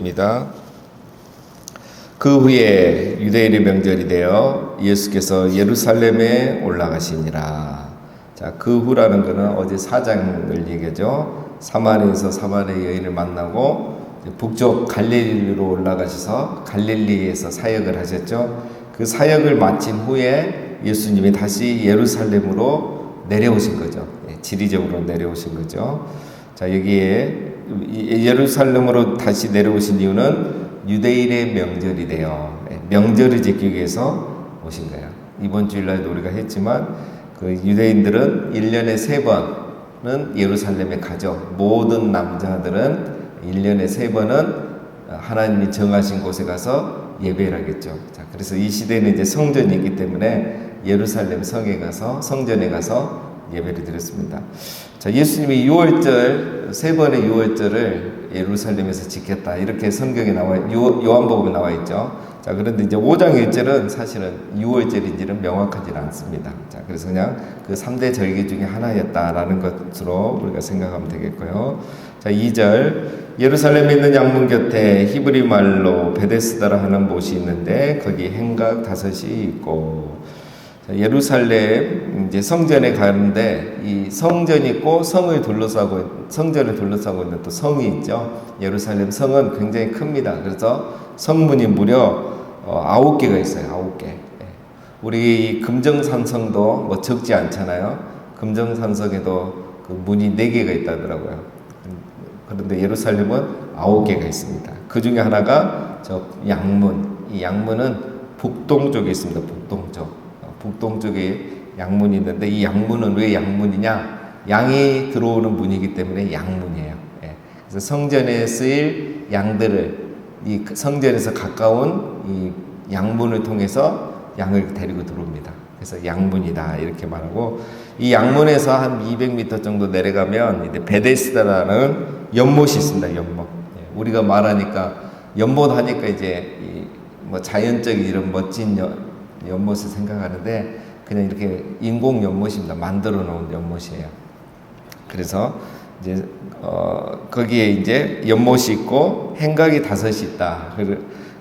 읽겠습니다. 그 후에 유대인의 명절이 되어 예수께서 예루살렘에 올라가시니라. 자, 그 후라는 것은 어제 4장을 얘기하죠. 사마리아에서 사마리아 여인을 만나고 북쪽 갈릴리로 올라가셔서 갈릴리에서 사역을 하셨죠. 그 사역을 마친 후에 예수님이 다시 예루살렘으로 내려오신 거죠. 지리적으로 내려오신 거죠. 자, 여기에 예루살렘으로 다시 내려오신 이유는 유대인의 명절이 돼요. 명절을 지키기 위해서 오신 거예요. 이번 주일날도 우리가 했지만 그 유대인들은 1년에 3번은 예루살렘에 가죠. 모든 남자들은 1년에 3번은 하나님이 정하신 곳에 가서 예배를 하겠죠. 자, 그래서 이 시대는 이제 성전이 있기 때문에 예루살렘 성에 가서 성전에 가서 예배를 드렸습니다. 자, 예수님이 6월절 3번의 6월절을 예루살렘에서 지켰다 이렇게 성경에 나와 요한복음에 나와 있죠. 자, 그런데 이제 5장 1절은 사실은 6월절인지는 명확하지 않습니다. 자, 그래서 그냥 그 3대 절기 중에 하나였다라는 것으로 우리가 생각하면 되겠고요. 자, 2절 예루살렘에 있는 양문 곁에 히브리 말로 베데스다라 하는 못이 있는데 거기 행각 5이 있고. 자, 예루살렘 이제 성전에 가는데 이 성전이 있고 성전을 둘러싸고 있는 또 성이 있죠. 예루살렘 성은 굉장히 큽니다. 그래서 성문이 무려 9개가 있어요. 9개. 우리 이 금정산성도 뭐 적지 않잖아요. 금정산성에도 그 문이 4개가 있다더라고요. 그런데 예루살렘은 9개가 있습니다. 그 중에 하나가 저 양문. 이 양문은 북동쪽에 있습니다. 북동쪽에 양문이 있는데 이 양문은 왜 양문이냐? 양이 들어오는 문이기 때문에 양문이에요. 그래서 성전에 쓰일 양들을 이 성전에서 가까운 이 양문을 통해서 양을 데리고 들어옵니다. 그래서 양문이다 이렇게 말하고 이 양문에서 한 200m 정도 내려가면 이제 베데스다라는 연못이 있습니다. 연못. 우리가 말하니까 연못 하니까 이제 뭐 자연적인 이런 멋진 연못을 생각하는데 그냥 이렇게 인공 연못입니다. 만들어 놓은 연못이에요. 그래서 이제 거기에 이제 연못이 있고 행각이 5이 있다.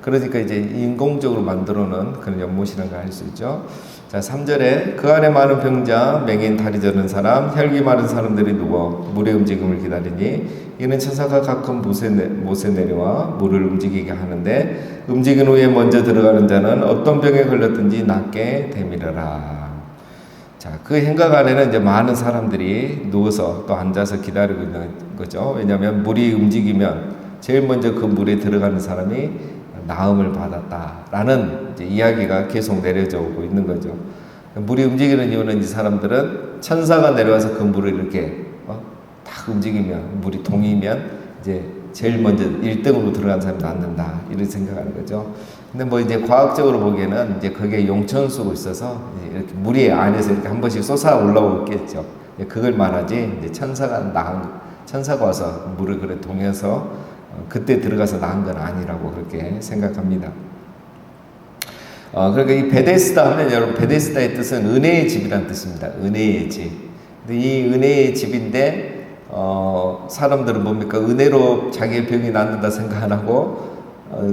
그러니까 이제 인공적으로 만들어 놓은 그런 연못이라는 걸 알 수 있죠. 자, 3절에 그 안에 많은 병자, 맹인, 다리 저는 사람, 혈기 많은 사람들이 누워 물의 움직임을 기다리니 이는 천사가 가끔 못에 내려와 물을 움직이게 하는데 움직인 후에 먼저 들어가는 자는 어떤 병에 걸렸든지 낫게 되밀어라. 자, 그 행각 안에는 이제 많은 사람들이 누워서 또 앉아서 기다리고 있는 거죠. 왜냐하면 물이 움직이면 제일 먼저 그 물에 들어가는 사람이 나음을 받았다라는 이제 이야기가 계속 내려져 오고 있는 거죠. 물이 움직이는 이유는 이 사람들은 천사가 내려와서 그 물을 이렇게 딱 움직이면 물이 동이면 이제 제일 먼저 1등으로 들어간 사람이 낫는다 이렇게 생각하는 거죠. 근데 뭐 이제 과학적으로 보기에는 이제 그게 용천수고 있어서 이렇게 물이 안에서 이렇게 한 번씩 솟아 올라오겠죠. 그걸 말하지 이제 천사가 와서 물을 그래 동여서 그때 들어가서 나은 건 아니라고 그렇게 생각합니다. 그러니까 이 베데스다 하면 여러분 베데스다의 뜻은 은혜의 집이라는 뜻입니다. 은혜의 집. 근데 이 은혜의 집인데 사람들은 뭡니까? 은혜로 자기의 병이 낫는다 생각 안 하고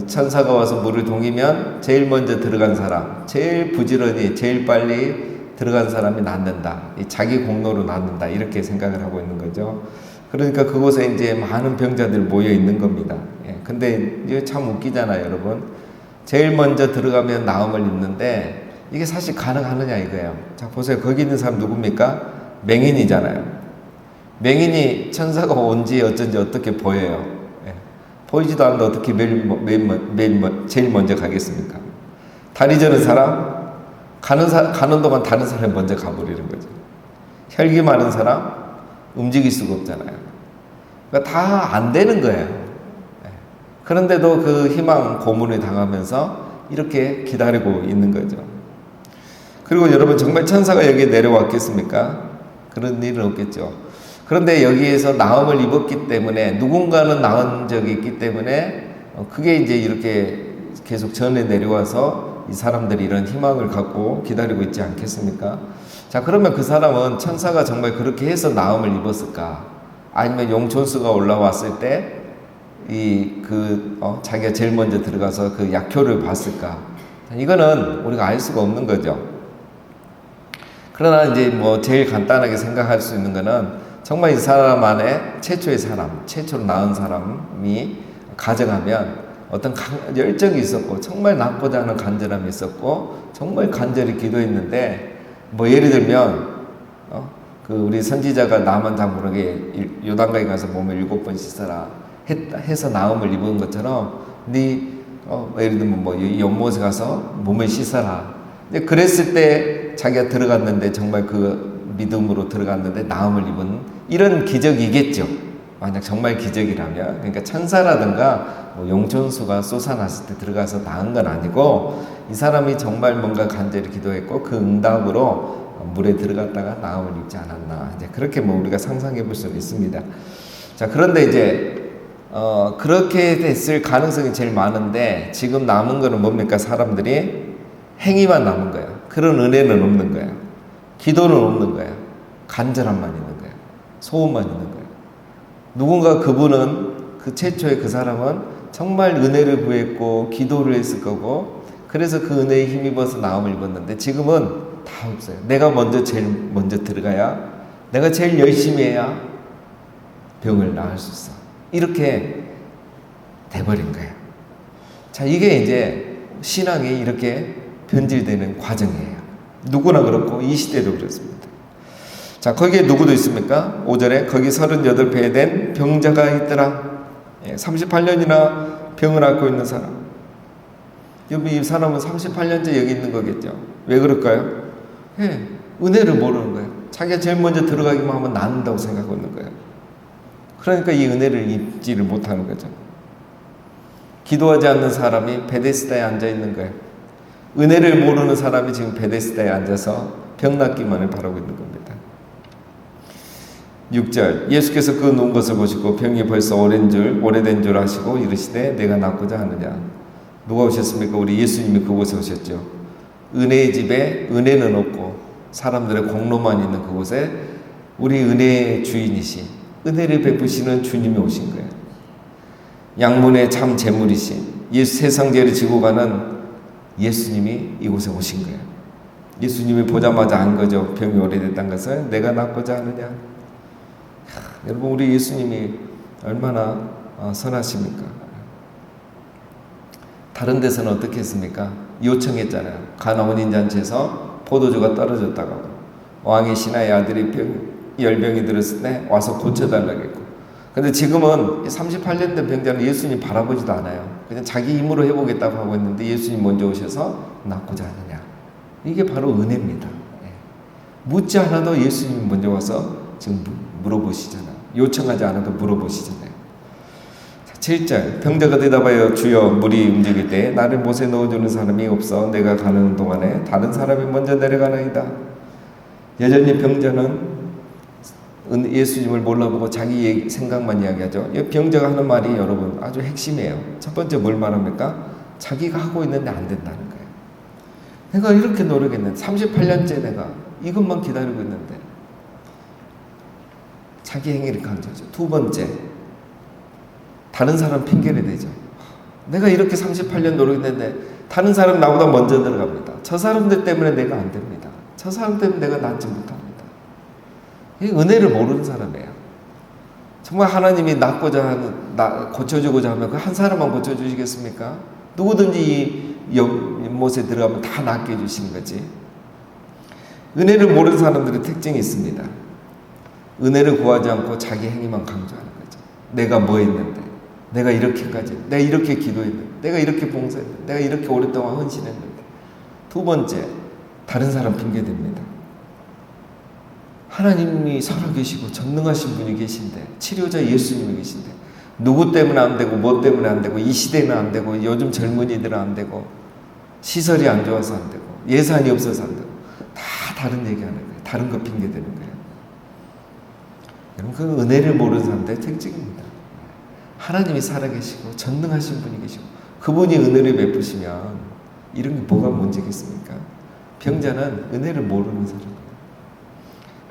천사가 와서 물을 동이면 제일 먼저 들어간 사람, 제일 부지런히 제일 빨리 들어간 사람이 낫는다. 자기 공로로 낫는다. 이렇게 생각을 하고 있는 거죠. 그러니까 그곳에 이제 많은 병자들 모여 있는 겁니다. 근데 이게 참 웃기잖아요, 여러분. 제일 먼저 들어가면 나음을 입는데 이게 사실 가능하느냐 이거예요. 자, 보세요. 거기 있는 사람 누굽니까? 맹인이잖아요. 맹인이 천사가 온지 어쩐지 어떻게 보여요? 보이지도 않는데 어떻게 제일 먼저 가겠습니까? 다리 저는 사람, 가는 동안 다른 사람이 먼저 가버리는 거죠. 혈기 많은 사람, 움직일 수가 없잖아요. 그러니까 다 안 되는 거예요. 그런데도 그 희망 고문을 당하면서 이렇게 기다리고 있는 거죠. 그리고 여러분 정말 천사가 여기에 내려왔겠습니까? 그런 일은 없겠죠. 그런데 여기에서 나음을 입었기 때문에 누군가는 나은 적이 있기 때문에 그게 이제 이렇게 계속 전에 내려와서 이 사람들이 이런 희망을 갖고 기다리고 있지 않겠습니까? 자, 그러면 그 사람은 천사가 정말 그렇게 해서 나음을 입었을까? 아니면 용천수가 올라왔을 때 자기가 제일 먼저 들어가서 그 약효를 봤을까? 이거는 우리가 알 수가 없는 거죠. 그러나 이제 뭐 제일 간단하게 생각할 수 있는 거는 정말 이 사람 안에 최초로 낳은 사람이 가정하면 어떤 열정이 있었고 정말 낳고자 하는 간절함이 있었고 정말 간절히 기도했는데 뭐 예를 들면 우리 선지자가 나만 장군에게 요단강에 가서 몸을 7번 씻어라 해서 나음을 입은 것처럼 예를 들면 뭐 연못에 가서 몸을 씻어라. 근데 그랬을 때 자기가 들어갔는데 정말 그 믿음으로 들어갔는데 나음을 입은 이런 기적이겠죠. 만약 정말 기적이라면. 그러니까 천사라든가 뭐 용천수가 솟아났을 때 들어가서 나은 건 아니고 이 사람이 정말 뭔가 간절히 기도했고 그 응답으로 물에 들어갔다가 나음을 입지 않았나. 이제 그렇게 뭐 우리가 상상해 볼 수는 있습니다. 자, 그런데 이제 그렇게 됐을 가능성이 제일 많은데 지금 남은 거는 뭡니까? 사람들이 행위만 남은 거예요. 그런 은혜는 없는 거예요. 기도는 없는 거예요. 간절함만 있는 거예요. 소원만 있는 거예요. 누군가 그분은 그 최초의 그 사람은 정말 은혜를 구했고 기도를 했을 거고 그래서 그 은혜에 힘입어서 나음을 입었는데 지금은 다 없어요. 내가 제일 먼저 들어가야 내가 제일 열심히 해야 병을 나을 수 있어. 이렇게 돼버린 거예요. 자, 이게 이제 신앙이 이렇게 변질되는 과정이에요. 누구나 그렇고 이 시대도 그렇습니다. 자, 거기에 누구도 있습니까? 5절에 거기 38배 된 병자가 있더라. 38년이나 병을 앓고 있는 사람. 이 사람은 38년째 여기 있는 거겠죠. 왜 그럴까요? 은혜를 모르는 거예요. 자기가 제일 먼저 들어가기만 하면 낫는다고 생각하고 있는 거예요. 그러니까 이 은혜를 입지를 못하는 거죠. 기도하지 않는 사람이 베데스다에 앉아 있는 거예요. 은혜를 모르는 사람이 지금 베데스다에 앉아서 병 낫기만을 바라고 있는 겁니다. 6절 예수께서 그 누운 것을 보시고 병이 벌써 오래된 줄 아시고 이르시되 내가 낫고자 하느냐. 누가 오셨습니까? 우리 예수님이 그곳에 오셨죠. 은혜의 집에 은혜는 없고 사람들의 공로만 있는 그곳에 우리 은혜의 주인이신 은혜를 베푸시는 주님이 오신 거예요. 양문의 참 재물이신 세상 죄를 지고 가는 예수님이 이곳에 오신 거예요. 예수님이 보자마자 안 거죠. 병이 오래됐다는 것을 내가 낫고자 하느냐. 여러분 우리 예수님이 얼마나 선하십니까? 다른 데서는 어떻게 했습니까? 요청했잖아요. 가나온 인잔치에서 포도주가 떨어졌다고 왕의 신하의 아들이 열병이 들었을 때 와서 고쳐달라고 했고 근데 지금은 38년 된 병자는 예수님 바라보지도 않아요. 그냥 자기 힘으로 해보겠다고 하고 있는데 예수님 먼저 오셔서 낫고자 하느냐. 이게 바로 은혜입니다. 묻지 않아도 예수님이 먼저 와서 지금 물어보시잖아요. 요청하지 않아도 물어보시잖아요. 7절 병자가 대답하여 주여 물이 움직일 때 나를 못에 넣어주는 사람이 없어 내가 가는 동안에 다른 사람이 먼저 내려가나이다. 여전히 병자는 예수님을 몰라보고 자기 생각만 이야기하죠. 병자가 하는 말이 여러분 아주 핵심이에요. 첫 번째 뭘 말합니까? 자기가 하고 있는데 안 된다는 거예요. 내가 이렇게 노력했는데 38년째 내가 이것만 기다리고 있는데 자기 행위를 강조하죠. 두 번째 다른 사람 핑계를 대죠. 내가 이렇게 38년 노력했는데 다른 사람 나보다 먼저 들어갑니다. 저 사람들 때문에 내가 안 됩니다. 저 사람 때문에 내가 낫지 못합니다. 이 은혜를 모르는 사람이에요. 정말 하나님이 고쳐주고자 하면 그 한 사람만 고쳐주시겠습니까? 누구든지 이 연못에 들어가면 다 낫게 해주시는 거지. 은혜를 모르는 사람들의 특징이 있습니다. 은혜를 구하지 않고 자기 행위만 강조하는 거죠. 내가 뭐 했는데, 내가 이렇게까지, 내가 이렇게 기도했는데, 내가 이렇게 봉사했는데, 내가 이렇게 오랫동안 헌신했는데. 두 번째, 다른 사람 핑계댑니다. 하나님이 살아계시고 전능하신 분이 계신데, 치료자 예수님이 계신데, 누구 때문에 안 되고, 뭐 때문에 안 되고, 이 시대는 안 되고, 요즘 젊은이들은 안 되고, 시설이 안 좋아서 안 되고, 예산이 없어서 안 되고, 다 다른 얘기하는 거예요. 다른 거 핑계대는 거예요. 여러분, 그 은혜를 모르는 사람들의 특징입니다. 하나님이 살아계시고, 전능하신 분이 계시고, 그분이 은혜를 베푸시면, 이런 게 뭐가 문제겠습니까? 병자는 은혜를 모르는 사람이에요.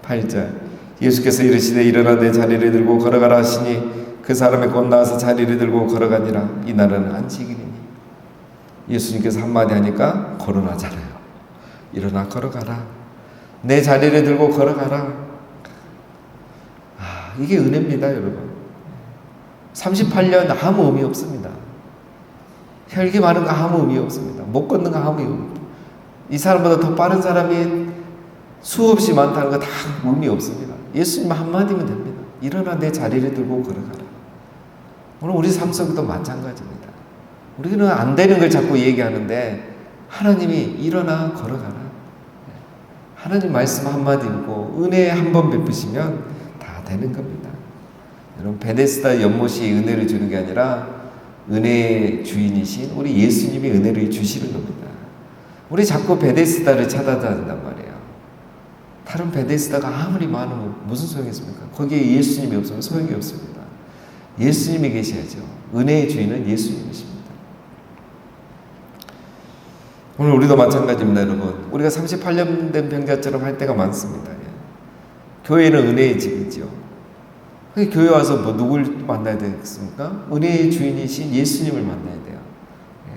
8절 예수께서 이르시되 일어나 내 자리를 들고 걸어가라 하시니 그 사람이 곧 나와서 자리를 들고 걸어가니라. 이날은 안식일이니. 예수님께서 한마디 하니까 걸어나잖아요. 일어나 걸어가라. 내 자리를 들고 걸어가라. 이게 은혜입니다, 여러분. 38년 아무 의미 없습니다. 혈기 많은 거 아무 의미 없습니다. 못 걷는 거 아무 의미 없습니다. 이 사람보다 더 빠른 사람이 수없이 많다는 거 다 의미 없습니다. 예수님 한마디면 됩니다. 일어나 내 자리를 들고 걸어가라. 오늘 우리 삶 속에도 마찬가지입니다. 우리는 안 되는 걸 자꾸 얘기하는데 하나님이 일어나 걸어가라. 하나님 말씀 한마디고 은혜 한 번 베푸시면 다 되는 겁니다. 여러분, 베데스다 연못이 은혜를 주는 게 아니라 은혜의 주인이신 우리 예수님이 은혜를 주시는 겁니다. 우리 자꾸 베데스다를 찾아다닌단 말이에요. 다른 베데스다가 아무리 많으면 무슨 소용이 있습니까? 거기에 예수님이 없으면 소용이 없습니다. 예수님이 계셔야죠. 은혜의 주인은 예수님이십니다. 오늘 우리도 마찬가지입니다, 여러분. 우리가 38년 된 병자처럼 할 때가 많습니다. 교회는 은혜의 집이죠. 교회 와서 뭐 누굴 만나야 되겠습니까? 은혜의 주인이신 예수님을 만나야 돼요.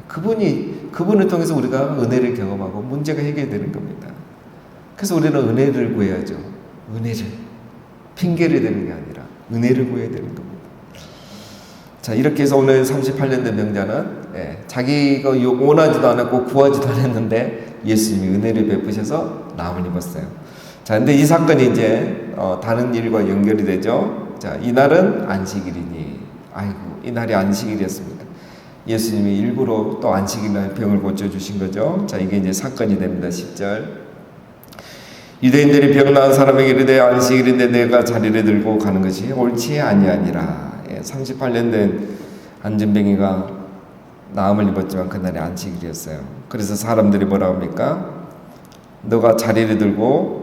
그분을 통해서 우리가 은혜를 경험하고 문제가 해결되는 겁니다. 그래서 우리는 은혜를 구해야죠. 은혜를. 핑계를 대는 게 아니라 은혜를 구해야 되는 겁니다. 자, 이렇게 해서 오늘 38년 된 병자는 자기가 원하지도 않았고 구하지도 않았는데 예수님이 은혜를 베푸셔서 나음을 입었어요. 자, 근데 이 사건이 이제 다른 일과 연결이 되죠. 자, 이날은 안식일이니. 아이고, 이날이 안식일이었습니다. 예수님이 일부러 또 안식일날 병을 고쳐주신 거죠. 자, 이게 이제 사건이 됩니다. 10절. 유대인들이 병 나은 사람에게 이르되 안식일인데 내가 자리를 들고 가는 것이 옳지 아니하니라. 38년 된 안진뱅이가 나음을 입었지만 그날이 안식일이었어요. 그래서 사람들이 뭐라 합니까? 너가 자리를 들고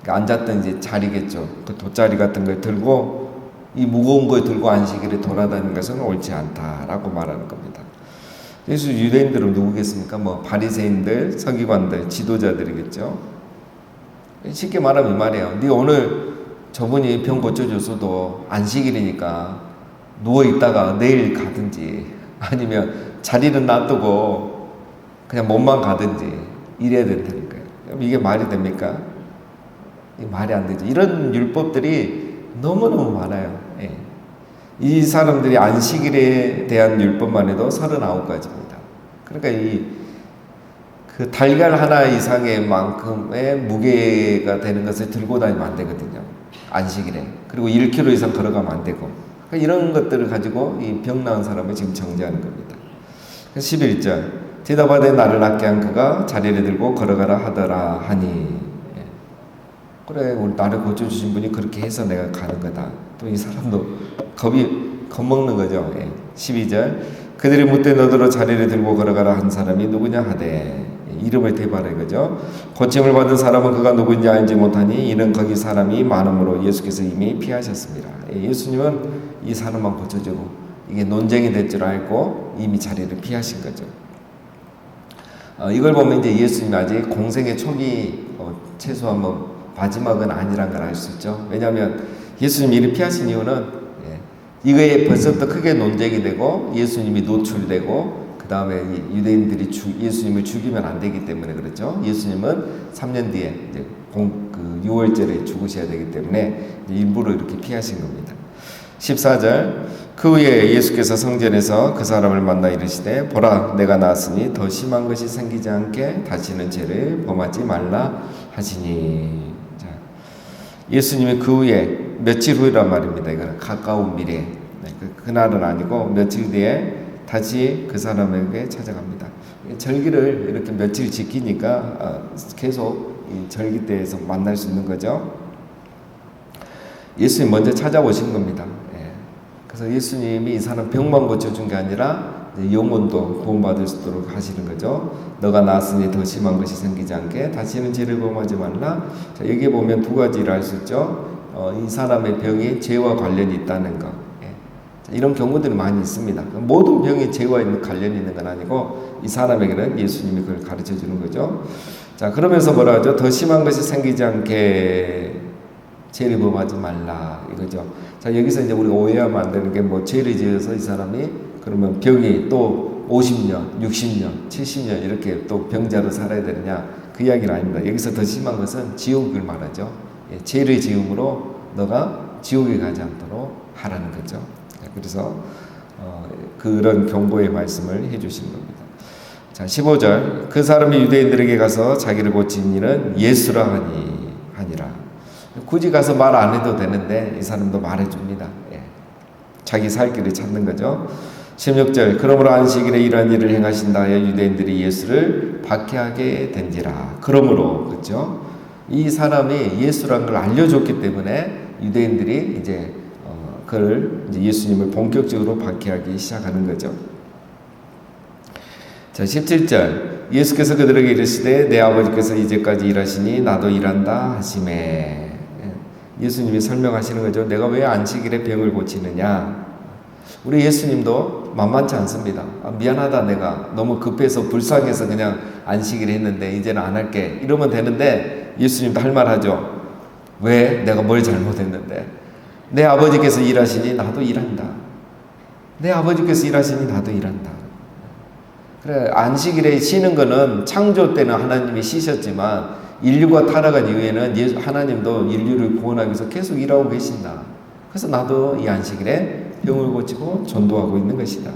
앉았던 이제 자리겠죠. 그 돗자리 같은 걸 들고 이 무거운 걸 들고 안식일에 돌아다니는 것은 옳지 않다라고 말하는 겁니다. 그래서 유대인들은 누구겠습니까? 뭐 바리새인들, 서기관들, 지도자들이겠죠. 쉽게 말하면 이 말이에요. 네 오늘 저분이 병 고쳐줘서도 안식일이니까 누워 있다가 내일 가든지 아니면 자리는 놔두고 그냥 몸만 가든지 이래야 된다니까요. 이게 말이 됩니까? 이게 말이 안 되죠. 이런 율법들이 너무너무 많아요. 이 사람들이 안식일에 대한 율법만 해도 39가지입니다. 그러니까 그 달걀 하나 이상의 만큼의 무게가 되는 것을 들고 다니면 안 되거든요. 안식일에. 그리고 1km 이상 걸어가면 안 되고. 그러니까 이런 것들을 가지고 이 병 나은 사람을 지금 정죄하는 겁니다. 11절. 대답하되 나를 낫게 한 그가 자리를 들고 걸어가라 하더라 하니. 그래, 우리 나를 고쳐주신 분이 그렇게 해서 내가 가는 거다. 또 이 사람도 겁먹는 거죠. 12절. 그들이 묻되 너더러 자리를 들고 걸어가라 한 사람이 누구냐 하되. 이름을 대발해 거죠. 고침을 받은 사람은 그가 누구인지 알지 못하니 이는 거기 사람이 많음으로 예수께서 이미 피하셨습니다. 예수님은 이 사람만 고쳐주고 이게 논쟁이 될 줄 알고 이미 자리를 피하신 거죠. 이걸 보면 이제 예수님이 아직 공생의 초기 최소한 마지막은 아니란 걸 알 수 있죠. 왜냐하면 예수님이 이를 피하신 이유는 이거에 벌써부터 크게 논쟁이 되고 예수님이 노출되고 그 다음에 유대인들이 예수님을 죽이면 안 되기 때문에 그렇죠. 예수님은 3년 뒤에 이제 6월절에 죽으셔야 되기 때문에 일부러 이렇게 피하신 겁니다. 14절. 그 후에 예수께서 성전에서 그 사람을 만나 이르시되 보라 내가 나았으니 더 심한 것이 생기지 않게 다시는 죄를 범하지 말라 하시니. 자, 예수님이 그 후에 며칠 후란 말입니다. 이거는 가까운 미래. 그날은 아니고 며칠 뒤에 다시 그 사람에게 찾아갑니다. 절기를 이렇게 며칠 지키니까 계속 이 절기 때에서 만날 수 있는 거죠. 예수님 먼저 찾아오신 겁니다. 그래서 예수님이 이 사람 병만 고쳐준 게 아니라 영혼도 구원받을 수 있도록 하시는 거죠. 너가 나았으니 더 심한 것이 생기지 않게 다시는 죄를 범하지 말라. 자, 여기에 보면 두 가지를 알 수 있죠. 이 사람의 병이 죄와 관련이 있다는 것. 이런 경우들이 많이 있습니다. 모든 병이 죄와 관련이 있는 건 아니고 이 사람에게는 예수님이 그걸 가르쳐 주는 거죠. 자, 그러면서 뭐라 하죠? 더 심한 것이 생기지 않게 죄를 범하지 말라 이거죠. 자, 여기서 이제 우리 오해하면 안 되는 게 뭐 죄를 지어서 이 사람이 그러면 병이 또 50년, 60년, 70년 이렇게 또 병자로 살아야 되느냐 그 이야기는 아닙니다. 여기서 더 심한 것은 지옥을 말하죠. 예, 죄를 지음으로 너가 지옥에 가지 않도록 하라는 거죠. 그래서 그런 경고의 말씀을 해주신 겁니다. 자, 15절 그 사람이 유대인들에게 가서 자기를 고친 이는 예수라 하니라. 굳이 가서 말 안 해도 되는데 이 사람도 말해줍니다. 예. 자기 살 길을 찾는 거죠. 16절 그러므로 안식일에 이러한 일을 행하신다 하여 유대인들이 예수를 박해하게 된지라. 그러므로 그렇죠. 이 사람이 예수라는 걸 알려줬기 때문에 유대인들이 이제 그를 이제 예수님을 본격적으로 박해하기 시작하는 거죠. 자, 17절 예수께서 그들에게 이르시되 내 아버지께서 이제까지 일하시니 나도 일한다 하시매. 예수님이 설명하시는 거죠. 내가 왜 안식일에 병을 고치느냐. 우리 예수님도 만만치 않습니다. 미안하다 내가 너무 급해서 불쌍해서 그냥 안식일에 했는데 이제는 안 할게 이러면 되는데 예수님도 할 말 하죠. 왜? 내가 뭘 잘못했는데. 내 아버지께서 일하시니 나도 일한다. 내 아버지께서 일하시니 나도 일한다. 그래, 안식일에 쉬는 거는 창조 때는 하나님이 쉬셨지만 인류가 타락한 이후에는 하나님도 인류를 구원하기 위해서 계속 일하고 계신다. 그래서 나도 이 안식일에 병을 고치고 전도하고 있는 것이다.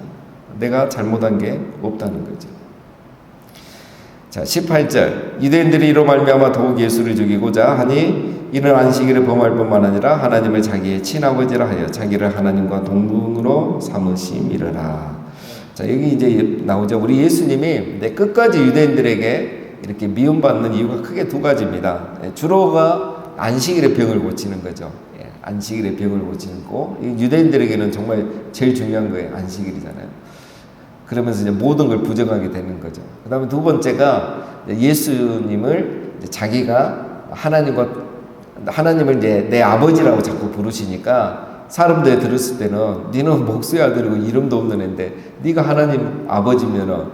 내가 잘못한 게 없다는 거죠. 자, 18절 유대인들이 이로 말미암아 더욱 예수를 죽이고자 하니 이는 안식일을 범할 뿐만 아니라 하나님을 자기의 친아버지라 하여 자기를 하나님과 동등으로 삼으심이라. 자, 여기 이제 나오죠. 우리 예수님이 끝까지 유대인들에게 이렇게 미움받는 이유가 크게 두 가지입니다. 주로가 안식일에 병을 고치는 거죠. 안식일에 병을 고치는 거. 유대인들에게는 정말 제일 중요한 거예요. 안식일이잖아요. 그러면서 이제 모든 걸 부정하게 되는 거죠. 그 다음에 두 번째가 예수님을 자기가 하나님을 이제 내 아버지라고 자꾸 부르시니까 사람들이 들었을 때는 니는 목수의 아들이고 이름도 없는 애인데 네가 하나님 아버지면은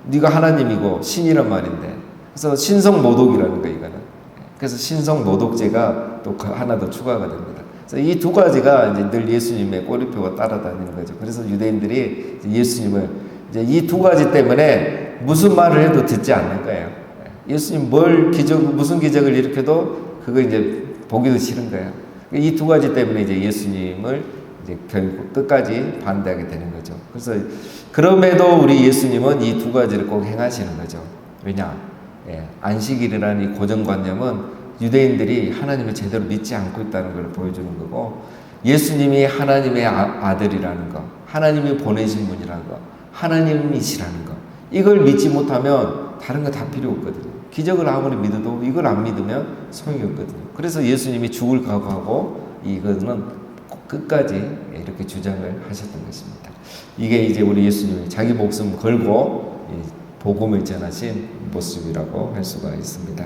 네가 하나님이고 신이란 말인데 그래서 신성모독이라는 거 이거는. 그래서 신성모독죄가 또 하나 더 추가가 됩니다. 그래서 이 두 가지가 이제 늘 예수님의 꼬리표가 따라다니는 거죠. 그래서 유대인들이 예수님을 이제 이 두 가지 때문에 무슨 말을 해도 듣지 않는 거예요. 예수님 무슨 기적을 일으켜도 그거 이제 보기도 싫은 거예요. 이 두 가지 때문에 이제 예수님을 이제 결국 끝까지 반대하게 되는 거죠. 그래서 그럼에도 우리 예수님은 이 두 가지를 꼭 행하시는 거죠. 왜냐? 안식일이라는 이 고정관념은 유대인들이 하나님을 제대로 믿지 않고 있다는 걸 보여주는 거고 예수님이 하나님의 아들이라는 거, 하나님이 보내신 분이라는 거, 하나님이시라는 거 이걸 믿지 못하면 다른 거 다 필요 없거든요. 기적을 아무리 믿어도 이걸 안 믿으면 소용이 없거든요. 그래서 예수님이 죽을 각오하고 이거는 끝까지 이렇게 주장을 하셨던 것입니다. 이게 이제 우리 예수님이 자기 목숨 걸고 복음을 전하신 모습이라고 할 수가 있습니다.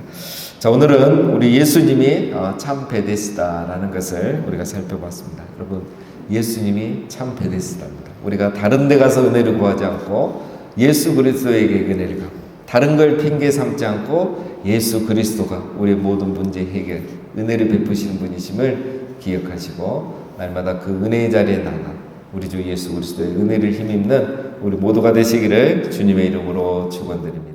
자, 오늘은 우리 예수님이 참 베데스다라는 것을 우리가 살펴봤습니다. 여러분, 예수님이 참 베데스다입니다. 우리가 다른 데 가서 은혜를 구하지 않고 예수 그리스도에게 은혜를 가고 다른 걸 핑계 삼지 않고 예수 그리스도가 우리의 모든 문제 해결 은혜를 베푸시는 분이심을 기억하시고 날마다 그 은혜의 자리에 나가 우리 주 예수 그리스도의 은혜를 힘입는 우리 모두가 되시기를 주님의 이름으로 축원드립니다.